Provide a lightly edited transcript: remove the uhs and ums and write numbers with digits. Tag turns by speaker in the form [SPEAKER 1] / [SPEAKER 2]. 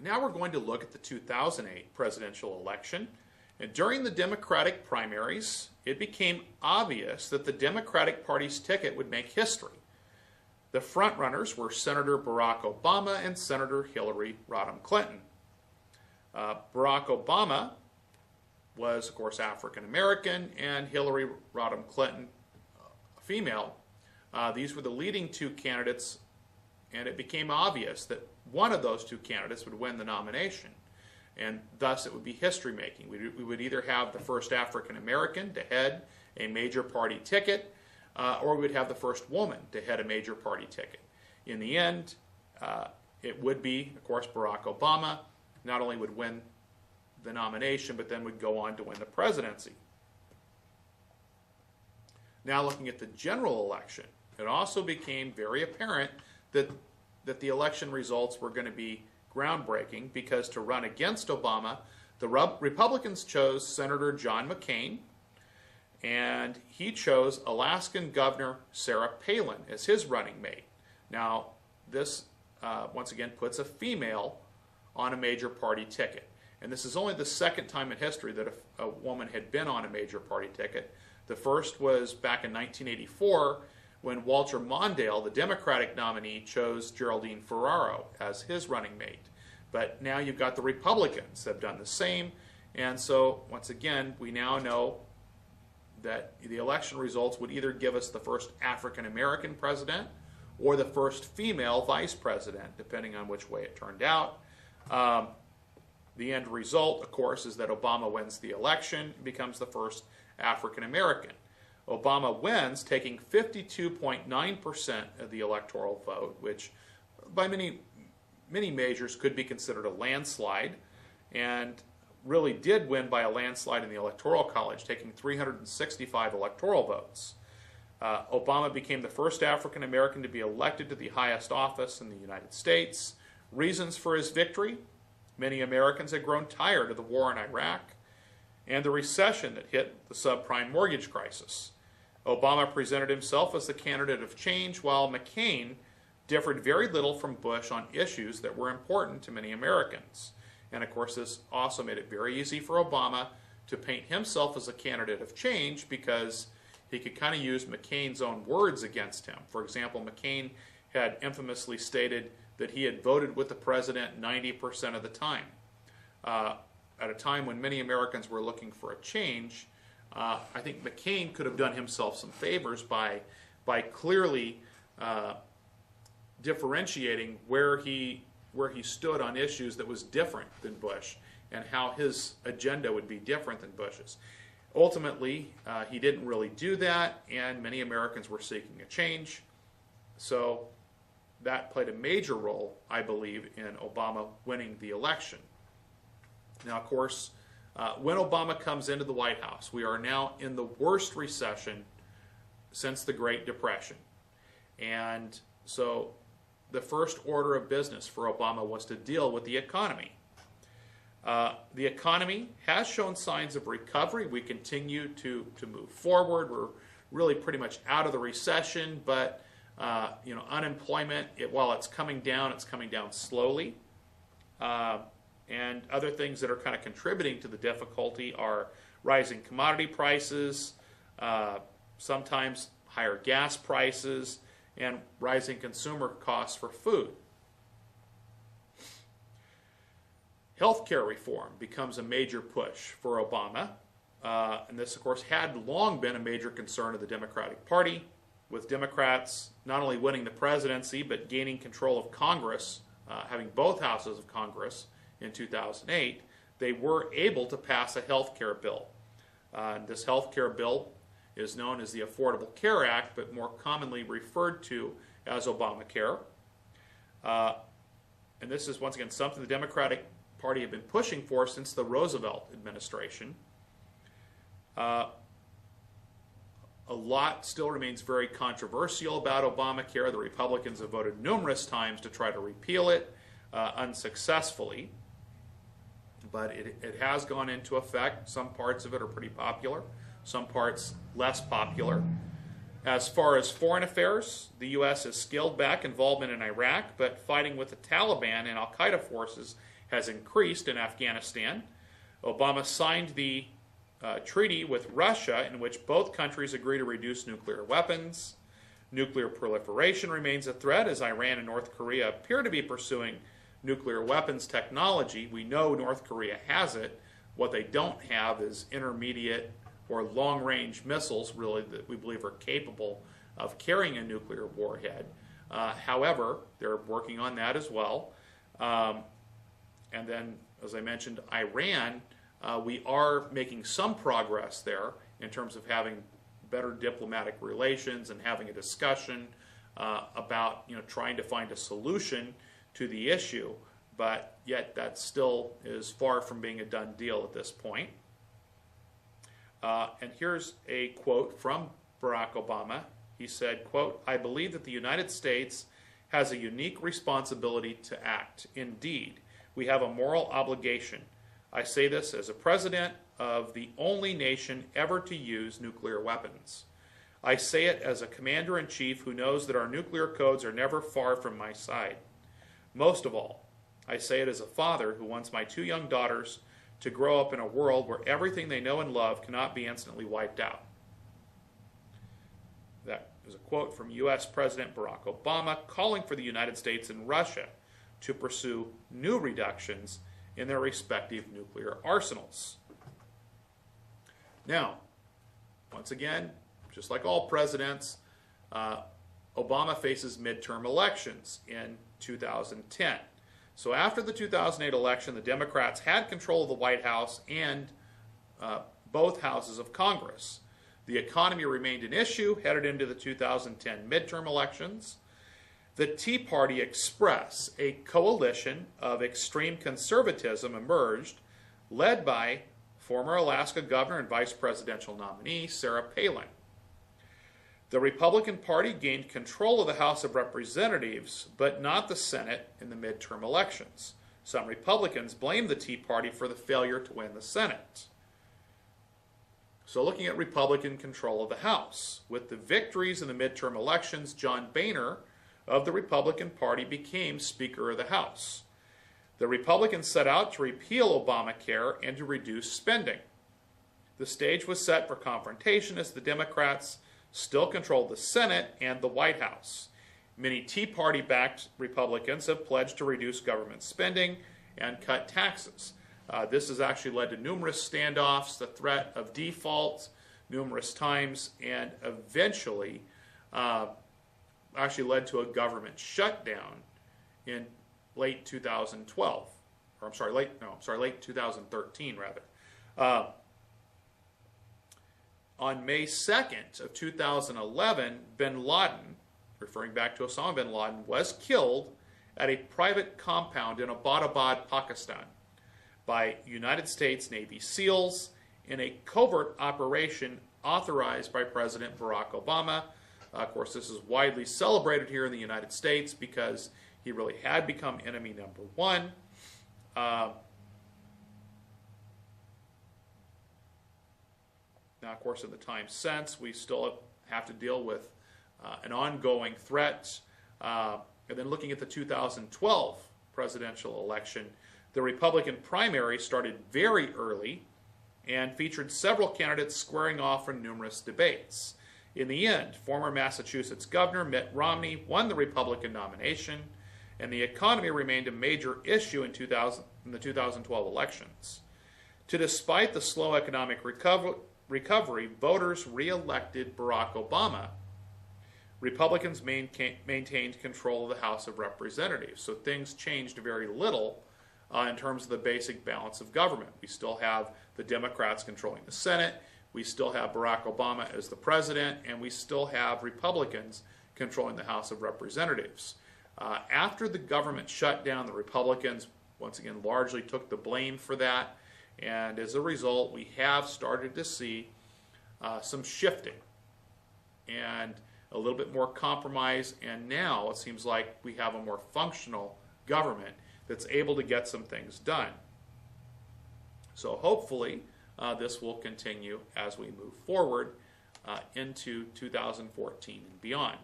[SPEAKER 1] And now we're going to look at the 2008 presidential election. And during the Democratic primaries, it became obvious that the Democratic Party's ticket would make history. The frontrunners were Senator Barack Obama and Senator Hillary Rodham Clinton. Barack Obama was, of course, African American, and Hillary Rodham Clinton, a female. These were the leading two candidates, and it became obvious that one of those two candidates would win the nomination, and thus it would be history-making. We would either have the first African American to head a major party ticket, or we would have the first woman to head a major party ticket. In the end, it would be, of course, Barack Obama. Not only would win the nomination, but then would go on to win the presidency. Now looking at the general election, it also became very apparent that the election results were going to be groundbreaking, because to run against Obama, the Republicans chose Senator John McCain, and he chose Alaskan Governor Sarah Palin as his running mate. Now, this once again puts a female on a major party ticket. And this is only the second time in history that a woman had been on a major party ticket. The first was back in 1984 when Walter Mondale, the Democratic nominee, chose Geraldine Ferraro as his running mate. But now you've got the Republicans that have done the same. And so, once again, we now know that the election results would either give us the first African American president or the first female vice president, depending on which way it turned out. The end result, of course, is that Obama wins the election and becomes the first African American. Obama wins, taking 52.9% of the electoral vote, which by many measures could be considered a landslide, and really did win by a landslide in the Electoral College, taking 365 electoral votes. Obama became the first African American to be elected to the highest office in the United States. Reasons for his victory: many Americans had grown tired of the war in Iraq and the recession that hit the subprime mortgage crisis. Obama presented himself as the candidate of change, while McCain differed very little from Bush on issues that were important to many Americans. And of course, this also made it very easy for Obama to paint himself as a candidate of change, because he could kind of use McCain's own words against him. For example, McCain had infamously stated that he had voted with the president 90% of the time. At a time when many Americans were looking for a change, I think McCain could have done himself some favors by clearly differentiating where he stood on issues that was different than Bush, and how his agenda would be different than Bush's. Ultimately, he didn't really do that, and many Americans were seeking a change. So that played a major role, I believe, in Obama winning the election. Now, of course, when Obama comes into the White House, we are now in the worst recession since the Great Depression. And so the first order of business for Obama was to deal with the economy. The economy has shown signs of recovery. We continue to move forward. We're really pretty much out of the recession, but unemployment, while it's coming down slowly. And other things that are kind of contributing to the difficulty are rising commodity prices, sometimes higher gas prices, and rising consumer costs for food. Healthcare reform becomes a major push for Obama, and this, of course, had long been a major concern of the Democratic Party, with Democrats not only winning the presidency but gaining control of Congress, having both houses of Congress in 2008. They were able to pass a health care bill. This health care bill is known as the Affordable Care Act, but more commonly referred to as Obamacare. And this is, once again, something the Democratic Party had been pushing for since the Roosevelt administration. A lot still remains very controversial about Obamacare. The Republicans have voted numerous times to try to repeal it, unsuccessfully. But it has gone into effect. Some parts of it are pretty popular, some parts less popular. As far as foreign affairs, the U.S. has scaled back involvement in Iraq, but fighting with the Taliban and al-Qaeda forces has increased in Afghanistan. Obama signed the treaty with Russia in which both countries agree to reduce nuclear weapons. Nuclear proliferation remains a threat as Iran and North Korea appear to be pursuing nuclear weapons technology. We know North Korea has it. What they don't have is intermediate or long-range missiles, really, that we believe are capable of carrying a nuclear warhead. However, they're working on that as well. And then, as I mentioned, Iran, we are making some progress there in terms of having better diplomatic relations and having a discussion about trying to find a solution to the issue, but yet that still is far from being a done deal at this point. And here's a quote from Barack Obama. He said, quote, "I believe that the United States has a unique responsibility to act. Indeed, we have a moral obligation. I say this as a president of the only nation ever to use nuclear weapons. I say it as a commander-in-chief who knows that our nuclear codes are never far from my side. Most of all, I say it as a father who wants my 2 young daughters to grow up in a world where everything they know and love cannot be instantly wiped out." That is a quote from U.S. President Barack Obama calling for the United States and Russia to pursue new reductions in their respective nuclear arsenals. Now, once again, just like all presidents, Obama faces midterm elections in 2010. So after the 2008 election, the Democrats had control of the White House and both houses of Congress. The economy remained an issue headed into the 2010 midterm elections. The Tea Party Express, a coalition of extreme conservatism, emerged, led by former Alaska governor and vice presidential nominee Sarah Palin. The Republican Party gained control of the House of Representatives, but not the Senate in the midterm elections. Some Republicans blamed the Tea Party for the failure to win the Senate. So looking at Republican control of the House, with the victories in the midterm elections, John Boehner of the Republican Party became Speaker of the House. The Republicans set out to repeal Obamacare and to reduce spending. The stage was set for confrontation as the Democrats still controlled the Senate and the White House. Many Tea Party-backed Republicans have pledged to reduce government spending and cut taxes. This has actually led to numerous standoffs, the threat of default numerous times, and eventually actually led to a government shutdown in late 2012. Or late 2013 rather. On May 2nd of 2011, bin Laden, referring back to Osama bin Laden, was killed at a private compound in Abbottabad, Pakistan, by United States Navy SEALs in a covert operation authorized by President Barack Obama. Of course, this is widely celebrated here in the United States because he really had become enemy number one. Now, of course, in the time since, we still have to deal with an ongoing threat. And then looking at the 2012 presidential election, the Republican primary started very early and featured several candidates squaring off in numerous debates. In the end, former Massachusetts Governor Mitt Romney won the Republican nomination, and the economy remained a major issue in the 2012 elections. Despite the slow economic recovery, voters re-elected Barack Obama. Republicans maintained control of the House of Representatives, so things changed very little in terms of the basic balance of government. We still have the Democrats controlling the Senate, we still have Barack Obama as the president, and we still have Republicans controlling the House of Representatives. After the government shut down, the Republicans, once again, largely took the blame for that, and as a result, we have started to see some shifting and a little bit more compromise, and now it seems like we have a more functional government that's able to get some things done. So hopefully this will continue as we move forward into 2014 and beyond.